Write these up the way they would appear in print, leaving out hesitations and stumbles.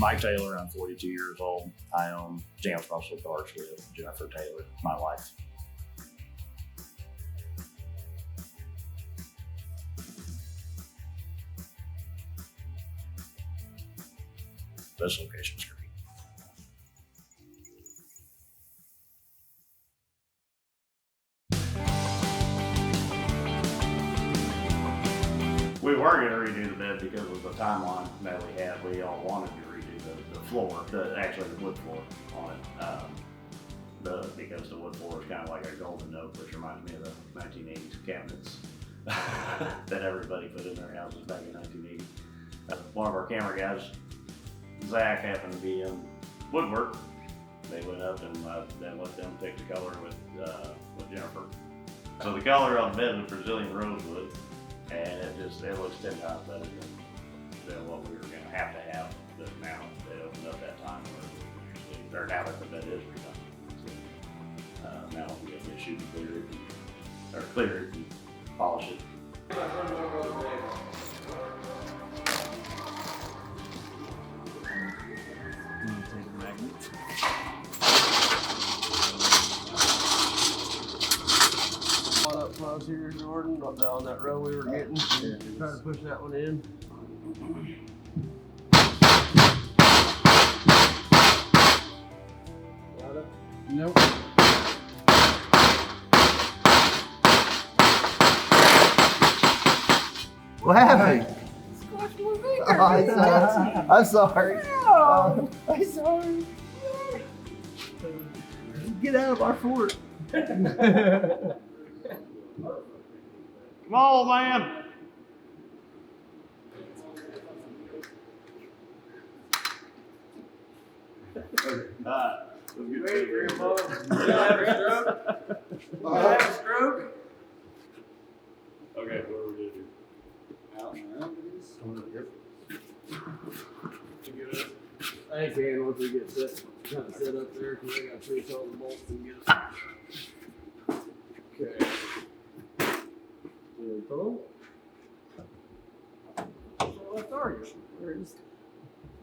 Mike Taylor, I'm 42 years old. I own James Muscle Cars with Jennifer Taylor, my wife. This location is great. We were going to redo the bed because of the timeline that we had. We all wanted to redo the floor, actually the wood floor on it. Because the wood floor is kind of like a golden oak, which reminds me of the 1980s cabinets that everybody put in their houses back in 1980. One of our camera guys, Zach, happened to be in woodwork. They went up and then let them pick the color with Jennifer. So the color on the bed was Brazilian rosewood. And it looks 10 times better than what we were going to have. But now they opened up that time where now that the bed is redone. So now we have to shoot and clear it and polish it. Take the magnet. Up close here, Jordan, down that row we were getting. Try to push that one in. Got it? Nope. What happened? Squash my finger. Oh, I'm sorry. No. I'm sorry. Get out of our fort. Come on, man! Ready, Grandpa? You have a stroke? You have a stroke? Okay, what are we gonna do? Out and around it is. I can once we get set, kind of set up there, because I got to trace all the bolts and get us. Okay. Left are you? Where is?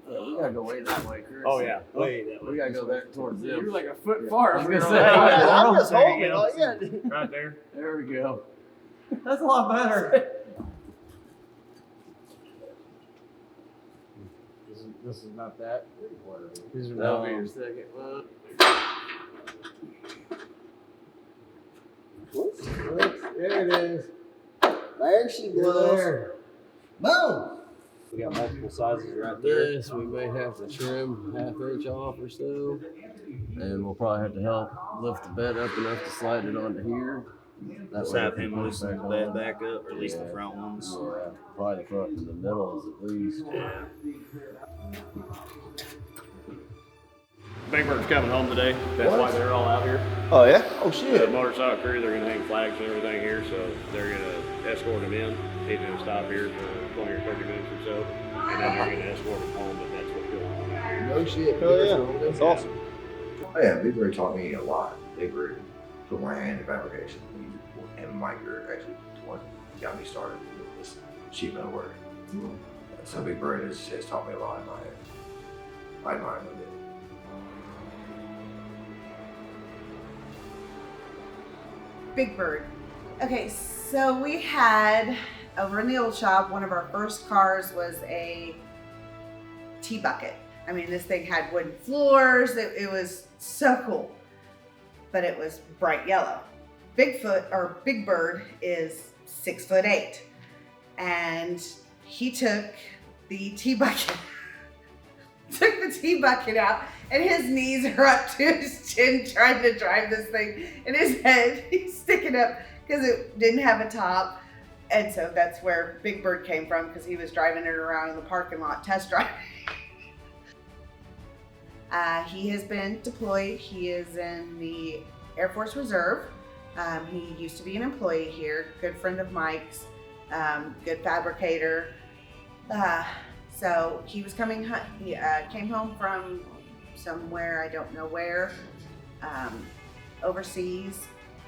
We gotta go way that way, Chris. Oh yeah, way that way. We gotta go there towards them. You're like a foot far. I was gonna say, I'm just holding it. Right there. There we go. That's a lot better. This is not that. These are That'll be your second one. There it is. There she goes. Boom! We got multiple sizes right there. This we may have to trim ½ inch off or so. And we'll probably have to help lift the bed up enough to slide it onto here. Just have him loosen the bed back up, or at least the front ones. Yeah, probably the front and the middle is at least. Yeah. Big Bird's coming home today. That's why they're all out here. Oh, yeah? Oh, The shit. motorcycle crew, they're gonna hang flags and everything here, so they're gonna escort him in. He's gonna stop here for 20 or 30 minutes or so, and then they're gonna escort him home, but that's what's going on. No shit. Oh, yeah. That's awesome. Oh yeah, Big Bird taught me a lot. Big Bird put my hand in fabrication. And Mike are actually the one who got me started with this sheet metal work. So Big Bird has taught me a lot in my head. I admire him a bit. Big Bird. Okay, so we had over in the old shop, one of our first cars was a tea bucket. I mean, this thing had wooden floors. It was so cool, but it was bright yellow. Big Bird is 6'8", and he took the tea bucket, out, and his knees are up to his chin trying to drive this thing, and his head, he's sticking up because it didn't have a top. And so that's where Big Bird came from, because he was driving it around in the parking lot, test driving. He has been deployed. He is in the Air Force Reserve. He used to be an employee here, good friend of Mike's, good fabricator. So he was coming, he came home from somewhere, I don't know where, overseas,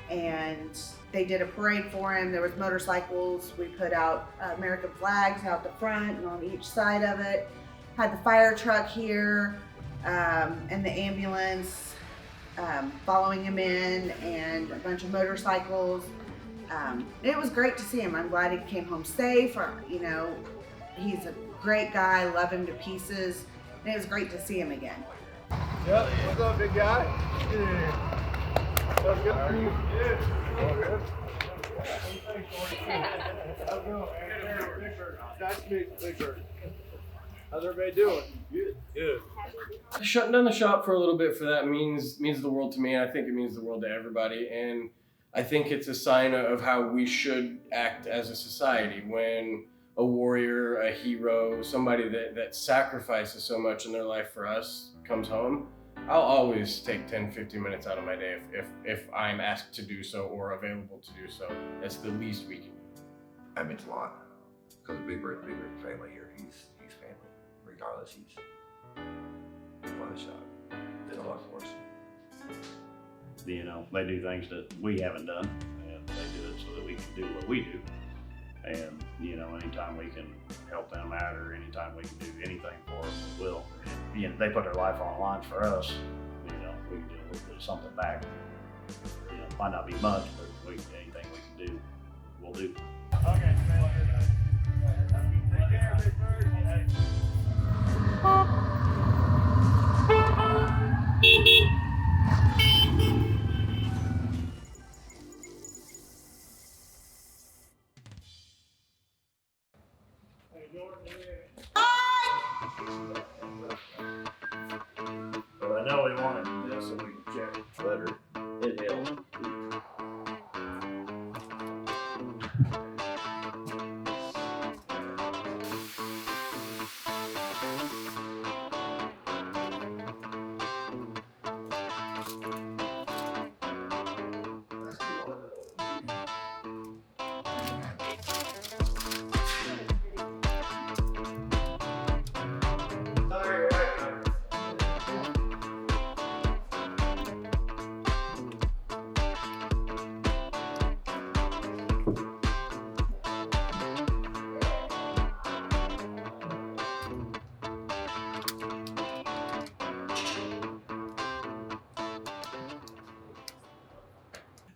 and they did a parade for him. There was motorcycles. We put out American flags out the front and on each side of it. had the fire truck here, and the ambulance, following him in, and a bunch of motorcycles. It was great to see him. I'm glad he came home safe. You know, he's a great guy, love him to pieces, and it was great to see him again. Yep. What's up, big guy? What's good? How are you? Good. All good. How's it going, man? Nice to meet you, Big Bird. How's everybody doing? Good. Good. Shutting down the shop for a little bit for that means the world to me. I think it means the world to everybody, and I think it's a sign of how we should act as a society when a warrior, a hero, somebody that sacrifices so much in their life for us comes home. I'll always take 10, 15 minutes out of my day if I'm asked to do so or available to do so. That's the least we can do. That means a lot. Because Big Bird's family here. He's family. Regardless, he's one shot. Did a lot for us. You know, they do things that we haven't done, and they do it so that we can do what we do. And, you know, anytime we can help them out or anytime we can do anything for them, we will. And, you know, they put their life on the line for us. You know, we can do a little bit of something back. You know, might not be much, but anything we can do, we'll do. Okay. Take care, Big Bird. Well, I know we wanted this, so we can check better. It held.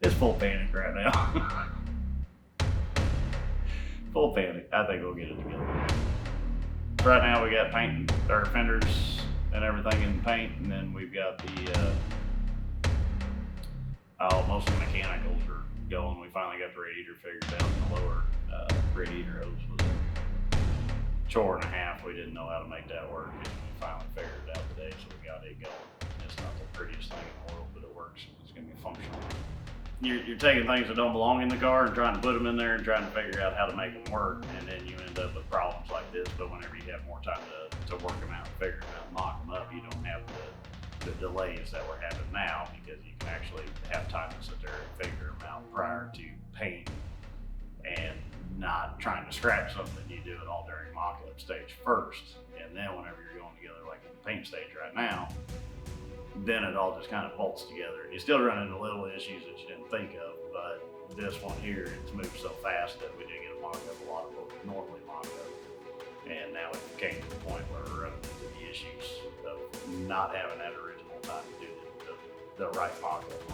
It's full panic right now. Full panic. I think we'll get it together. Right now we got paint, our fenders and everything in paint, and then we've got the, most of the mechanicals are going. We finally got the radiator figured out. The lower radiator hose was a chore and a half. We didn't know how to make that work, and we finally figured it out today, so we got it going. It's not the prettiest thing in the world, but it works. It's gonna be functional. You're taking things that don't belong in the car and trying to put them in there and trying to figure out how to make them work, and then you end up with problems like this. But whenever you have more time to work them out and figure them out and mock them up, you don't have the delays that we're having now, because you can actually have time to sit there and figure them out prior to paint and not trying to scratch something. You do it all during mock-up stage first, and then whenever you're going together like in the paint stage right now, then it all just kind of bolts together. You still run into little issues that you didn't think of, but this one here, it's moved so fast that we did get a mock-up a lot of what we normally mock up. And now it came to the point where we're running into the issues of not having that original time to do the right mock-up.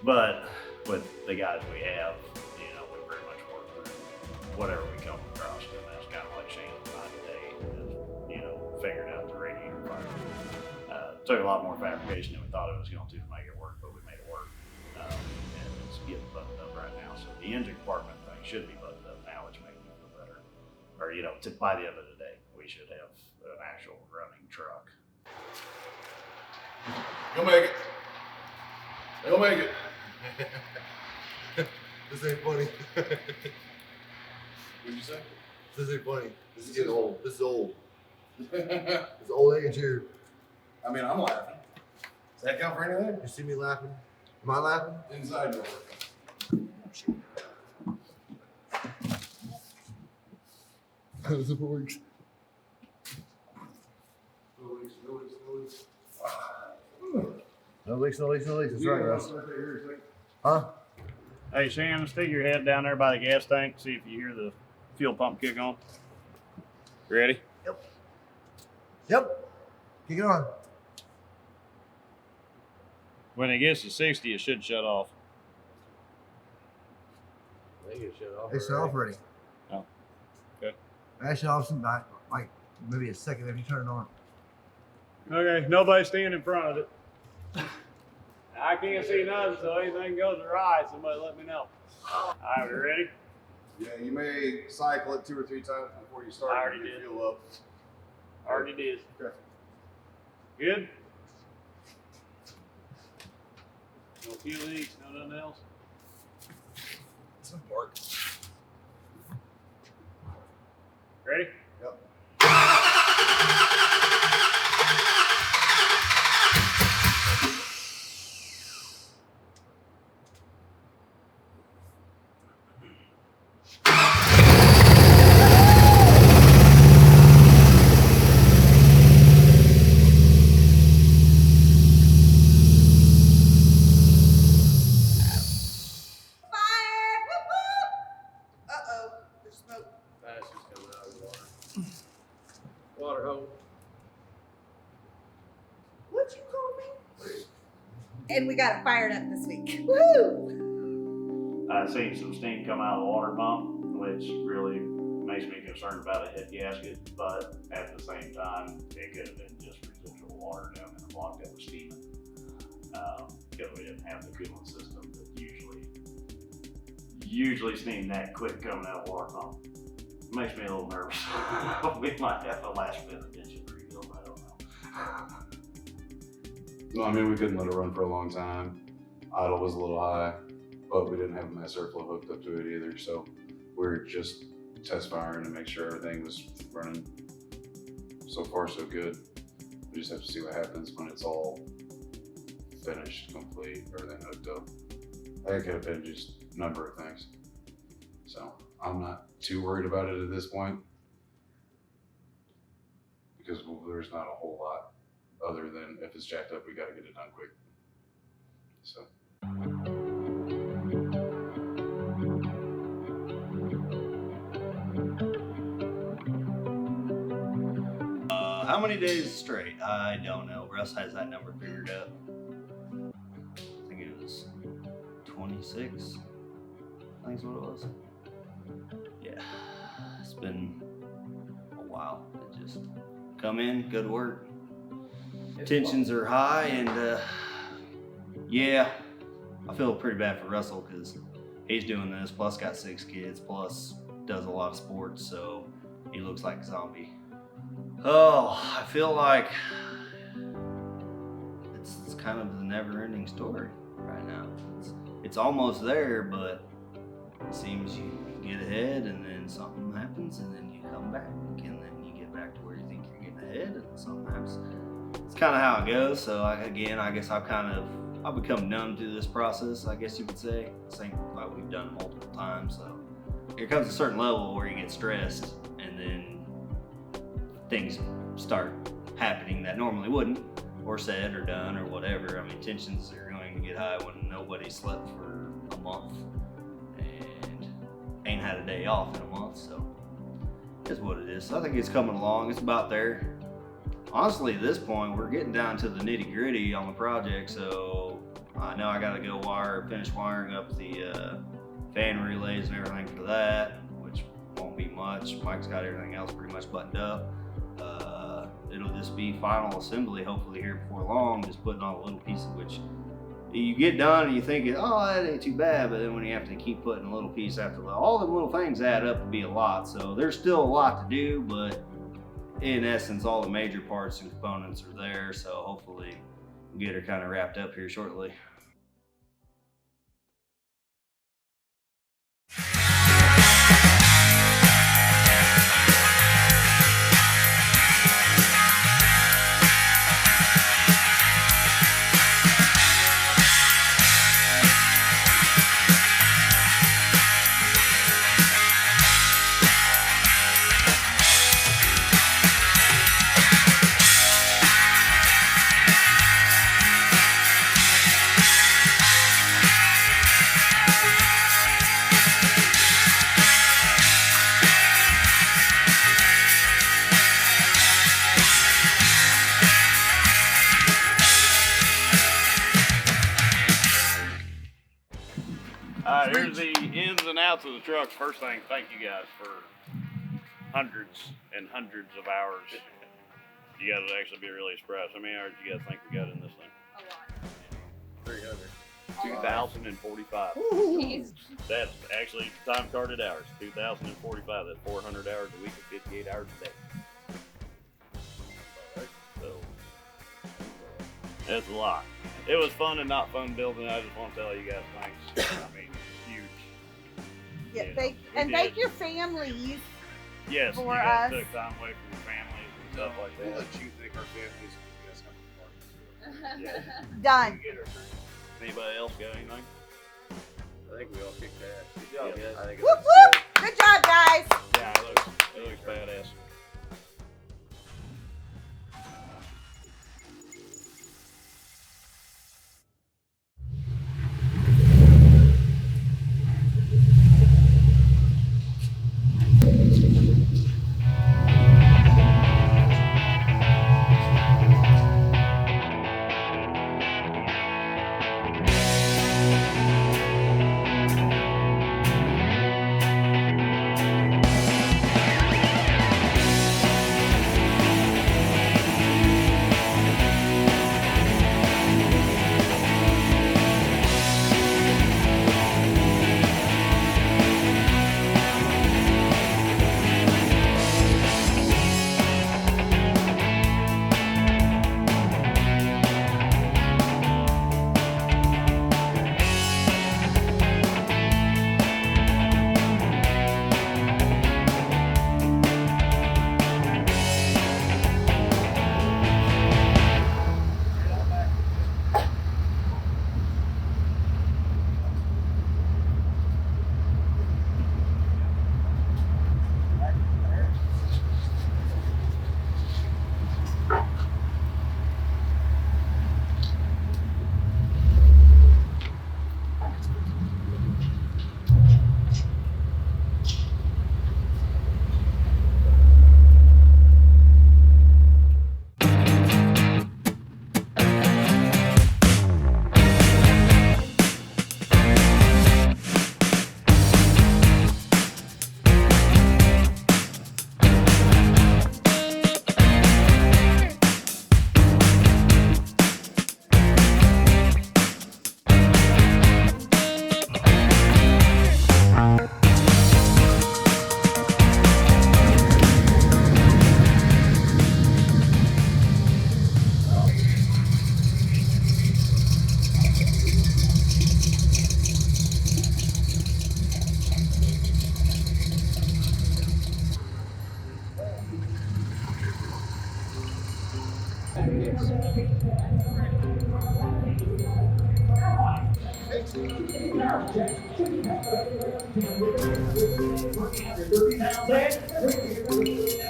But with the guys we have, you know, we pretty much work through whatever we come across, and that's kind of like Shane and I today, you know, figured out the radiator fire. Took a lot more fabrication than we thought it was going to make it work, but we made it work. And it's getting buttoned up right now. So the engine compartment thing should be buttoned up now, which makes me feel better. Or, you know, by the end of the day, we should have an actual running truck. You'll make it. You'll make it. This ain't funny. What'd you say? This ain't funny. This is getting old. This is old. It's old age here. I mean, I'm laughing. Does that count for anything? You see me laughing? Am I laughing? Inside you're working. How does it work? No leaks, no leaks, no leaks. That's right, Russ. Huh? Hey, Shannon, stick your head down there by the gas tank, see if you hear the fuel pump kick on. Ready? Yep. Yep. Kick it on. When it gets to 60, it should shut off. They get shut off. They shut off already. Oh, okay. I shut off some like maybe a second after you turn it on. Okay, nobody stand in front of it. I can't see nothing, so anything goes awry, somebody let me know. All right, we ready? Yeah, you may cycle it 2 or 3 times before you start. I already to get did. fuel up. Already did. Okay. Good? No fuel leaks, no nothing else? Some pork. Ready? Yep. Fire! Whoop, whoop. Uh-oh, there's smoke. That's just coming out of the water. Water hole. What'd you call me? And we got it fired up this week. Woo! I seen some steam come out of the water pump, which really makes me concerned about a head gasket, but at the same time, it could have been just residual water down in the block that was steaming. Because we didn't have the coolant system that usually steam that quick coming out of the water pump. Makes me a little nervous. We might have a last bit of engine rebuild, I don't know. No, I mean, we couldn't let it run for a long time. Idle was a little high, but we didn't have a mass airflow hooked up to it either. So we were just test firing to make sure everything was running. So far, so good. We just have to see what happens when it's all finished, complete, everything hooked up. That could have been just a number of things. So I'm not too worried about it at this point because there's not a whole lot other than if it's jacked up, we got to get it done quick. So. How many days straight? I don't know. Russ has that number figured out. I think it was 26. I think is what it was. Yeah, it's been a while. It just come in, good work. Tensions are high, and yeah, I feel pretty bad for Russell because he's doing this, plus got 6 kids, plus does a lot of sports, so he looks like a zombie. Oh, I feel like it's kind of the never-ending story right now. It's almost there, but it seems you get ahead and then something happens and then you come back and then you get back to where you think you're getting ahead and then something happens. It's kind of how it goes. So I guess I've become numb to this process, I guess you could say. It's like we've done multiple times. So there comes a certain level where you get stressed and then things start happening that normally wouldn't, or said or done or whatever. I mean, tensions are going to get high when nobody slept for a month and ain't had a day off in a month, so it's what it is. So I think it's coming along. It's about there. Honestly, at this point, we're getting down to the nitty gritty on the project, so I know I gotta go finish wiring up the fan relays and everything for that, which won't be much. Mike's got everything else pretty much buttoned up. It'll just be final assembly hopefully here before long, just putting all the little pieces, which you get done and you think, oh, that ain't too bad, but then when you have to keep putting a little piece after all the little things add up to be a lot. So there's still a lot to do, but in essence, all the major parts and components are there, so hopefully we'll get her kind of wrapped up here shortly. out to the trucks, first thing, thank you guys for hundreds and hundreds of hours. You guys would actually be really impressed. How many hours do you guys think we got in this thing? A lot. 2,045. That's actually time carded hours. 2,045. That's 400 hours a week and 58 hours a day. So that's a lot. It was fun and not fun building. I just want to tell you guys thanks. I mean, huge. Yeah, You know, thank we and did. thank your families. Yes, for you guys us. took time away from your families and stuff like We'll that. let you thank our families if you guys have a party. Yeah. Done. Anybody else got anything? I think we all kicked ass. Good job, guys. I think it Whoop looks whoop. Good job, guys. Yeah, it looks badass.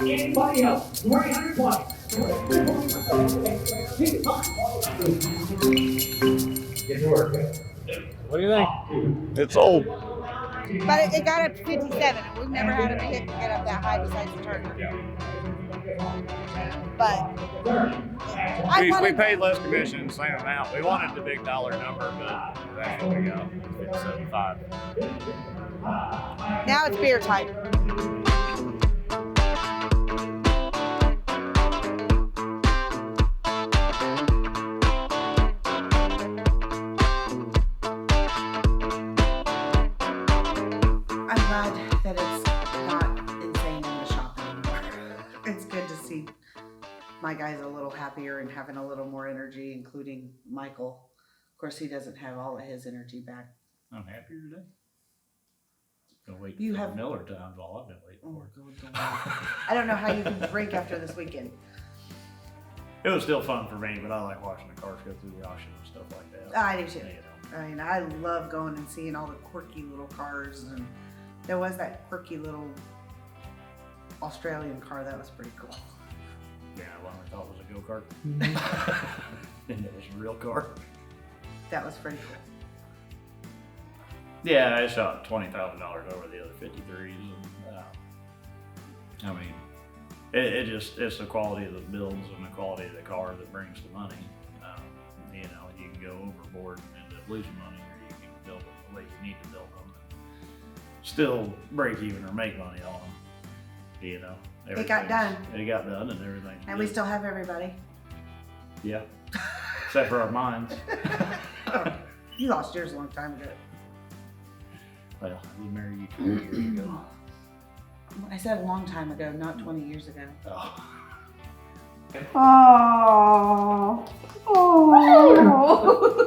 Anybody else? 320. Get to work. What do you think? It's old. But it got up to 57. We've never had a vehicle get up that high besides the Turner. But We paid less commission, same amount. We wanted the big dollar number, but that's what we got. 75. now it's beer time. I'm glad that it's not insane in the shop anymore. It's good to see my guys a little happier and having a little more energy, including Michael. Of course, he doesn't have all of his energy back. I'm happier today. Gonna wait You for have- Miller times all I've been waiting Oh, for. God. I don't know how you can drink after this weekend. It was still fun for me, but I like watching the cars go through the auction and stuff like that. I do too. You know. I mean, I love going and seeing all the quirky little cars, and there was that quirky little Australian car that was pretty cool. Yeah, one we thought was a go-kart. And it was a real car. That was pretty cool. Yeah, I shot $20,000 over the other 53s. And, I mean, it's the quality of the builds and the quality of the car that brings the money. You know, you can go overboard and end up losing money, or you can build them the way you need to build them. still break even or make money on them. You know, It got done. It got done and everything. And we still have everybody. Yeah, except for our minds. You lost yours a long time ago. Well, we married you 20 years ago. I said a long time ago, not 20 years ago. Oh. Oh. Oh.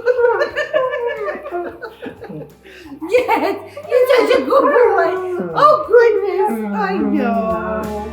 Yes, you're such a good boy. Oh goodness, I know.